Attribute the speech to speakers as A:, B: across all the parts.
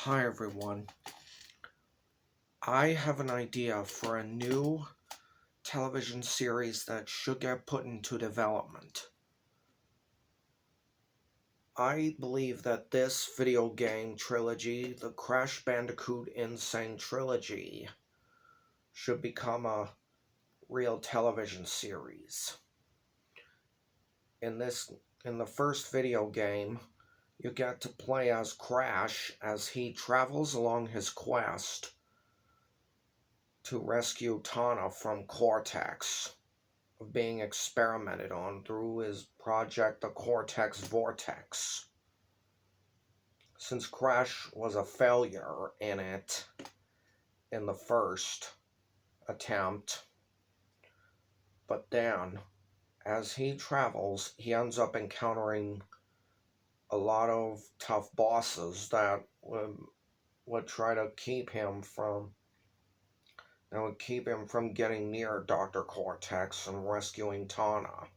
A: Hi everyone. I have an idea for a new television series that should get put into development. I believe that this video game trilogy, the Crash Bandicoot N trilogy, should become a real television series. In the first video game, you get to play as Crash as he travels along his quest to rescue Tana from Cortex, being experimented on through his project, the Cortex Vortex. Since Crash was a failure in the first attempt, but then as he travels, he ends up encountering a lot of tough bosses that would try to keep him from getting near Dr. Cortex and rescuing Tana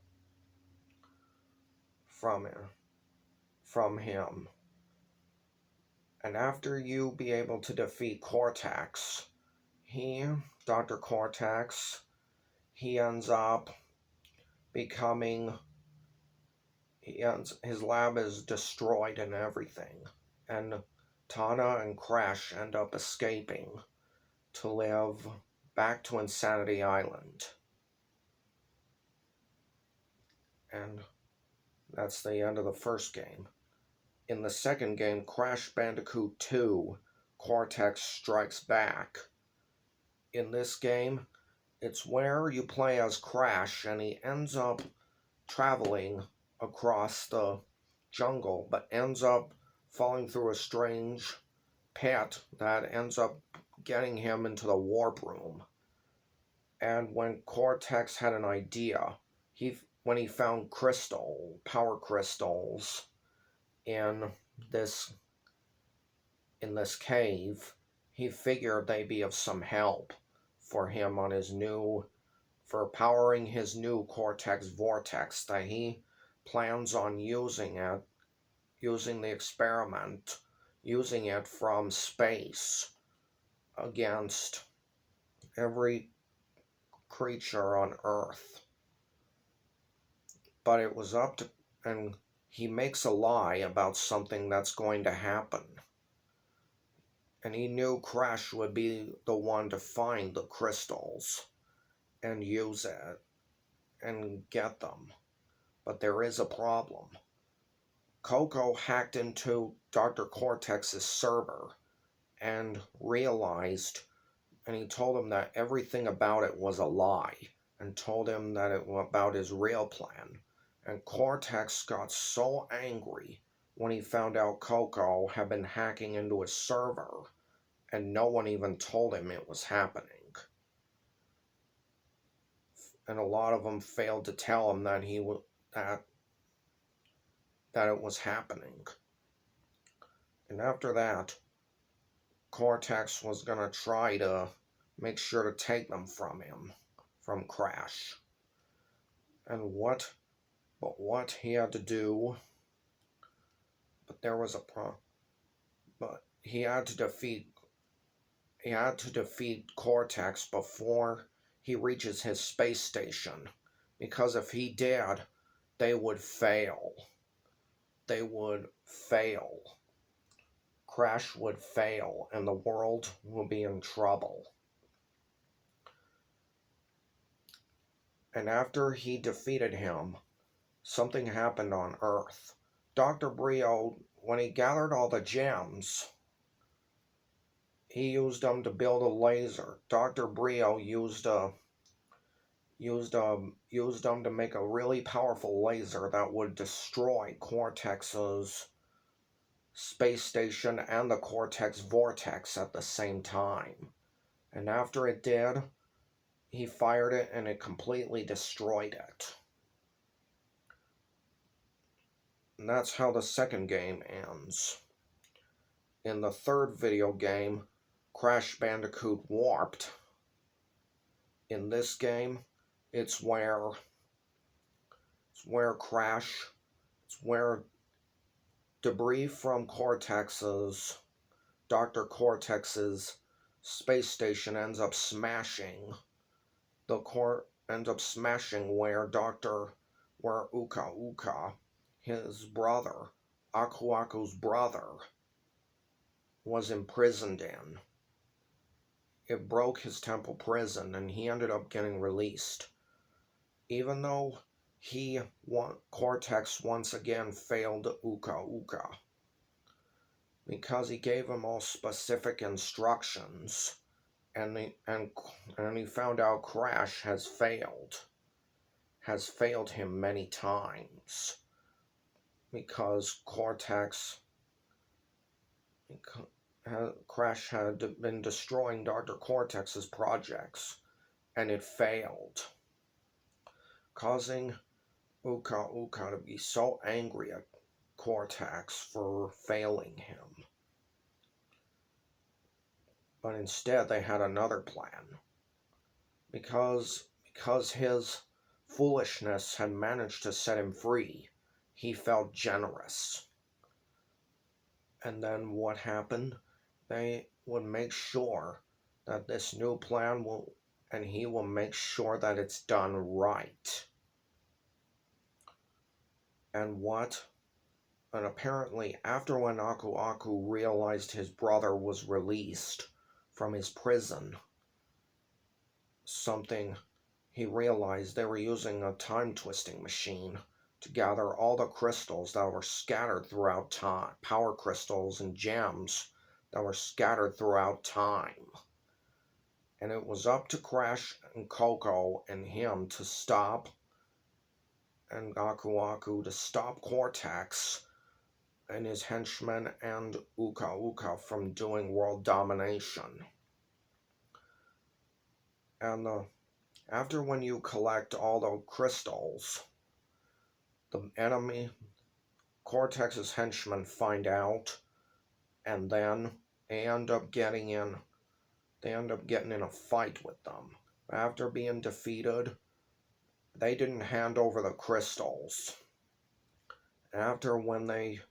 A: from him. And after you be able to defeat Cortex, Dr. Cortex, he ends up becoming, his lab is destroyed and everything. And Tana and Crash end up escaping to live back to Insanity Island. And that's the end of the first game. In the second game, Crash Bandicoot 2, Cortex Strikes Back. In this game, it's where you play as Crash and he ends up traveling across the jungle, but ends up falling through a strange pit that ends up getting him into the warp room. And when Cortex had an idea, when he found power crystals in this cave, he figured they'd be of some help for him on for powering his new Cortex Vortex that he plans on using the experiment, using it from space against every creature on Earth. But it was and he makes a lie about something that's going to happen. And he knew Crash would be the one to find the crystals and use it and get them. But there is a problem. Coco hacked into Dr. Cortex's server and he told him that everything about it was a lie, and told him that it was about his real plan. And Cortex got so angry when he found out Coco had been hacking into his server, and no one even told him it was happening. And a lot of them failed to tell him that that it was happening. And after that, Cortex was gonna try to make sure to take them from Crash. And what he had to do, but there was a problem. But he had to defeat Cortex before he reaches his space station, because if he did, they would fail. Crash would fail, and the world will be in trouble. And after he defeated him, something happened on Earth. Dr. Brio, when he gathered all the gems, he used them to build a laser. Dr. Brio used them to make a really powerful laser that would destroy Cortex's space station and the Cortex Vortex at the same time. And after it did, he fired it and it completely destroyed it. And that's how the second game ends. In the third video game, Crash Bandicoot Warped, in this game, it's where debris from Dr. Cortex's space station ends up smashing. Ends up smashing where Uka Uka, his brother, Aku Aku's brother, was imprisoned in. It broke his temple prison and he ended up getting released. Even though Cortex once again failed Uka Uka. Because he gave him all specific instructions and he found out Crash has failed him many times. Because Crash had been destroying Dr. Cortex's projects, and it failed, causing Uka Uka to be so angry at Cortex for failing him. But instead they had another plan. Because his foolishness had managed to set him free, he felt generous. And then what happened? They would make sure that this new plan he will make sure that it's done right. And apparently after when Aku Aku realized his brother was released from his prison, he realized they were using a time-twisting machine to gather all the crystals that were scattered throughout time, power crystals and gems that were scattered throughout time. And it was up to Crash and Coco and him to stop, and Aku Aku to stop Cortex and his henchmen and Uka Uka from doing world domination. And after when you collect all the crystals, the enemy, Cortex's henchmen find out, and then they end up getting in a fight with them. After being defeated, they didn't hand over the crystals. After when they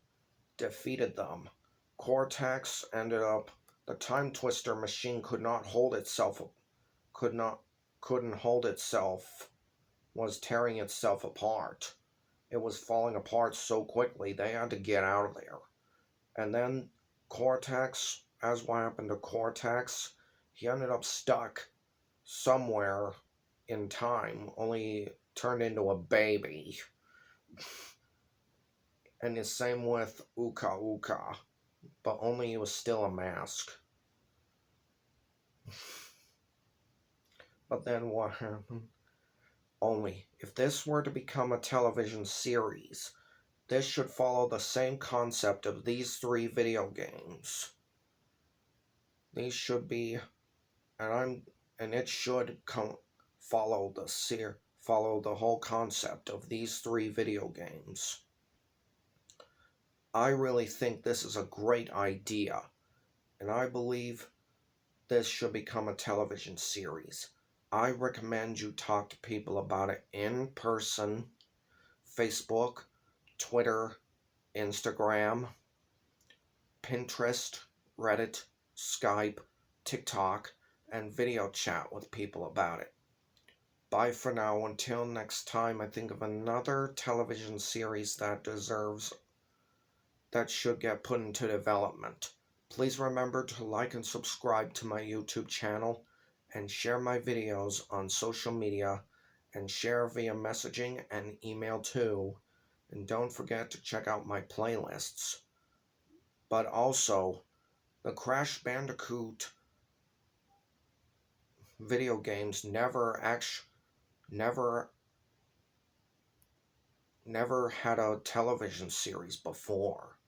A: defeated them, Cortex the Time Twister machine couldn't hold itself, was tearing itself apart. It was falling apart so quickly, they had to get out of there. And then Cortex, as what happened to Cortex, he ended up stuck somewhere in time, only turned into a baby. And the same with Uka Uka, but only he was still a mask. But then what happened? Only, if this were to become a television series, this should follow the same concept of these 3 video games. These should be, and it should follow the whole concept of these 3 video games. I really think this is a great idea, and I believe this should become a television series. I recommend you talk to people about it in person, Facebook, Twitter, Instagram, Pinterest, Reddit, Skype, TikTok, and video chat with people about it. Bye for now. Until next time, I think of another television series that should get put into development. Please remember to like and subscribe to my YouTube channel and share my videos on social media and share via messaging and email too. And don't forget to check out my playlists. But also, the Crash Bandicoot video games never had a television series before.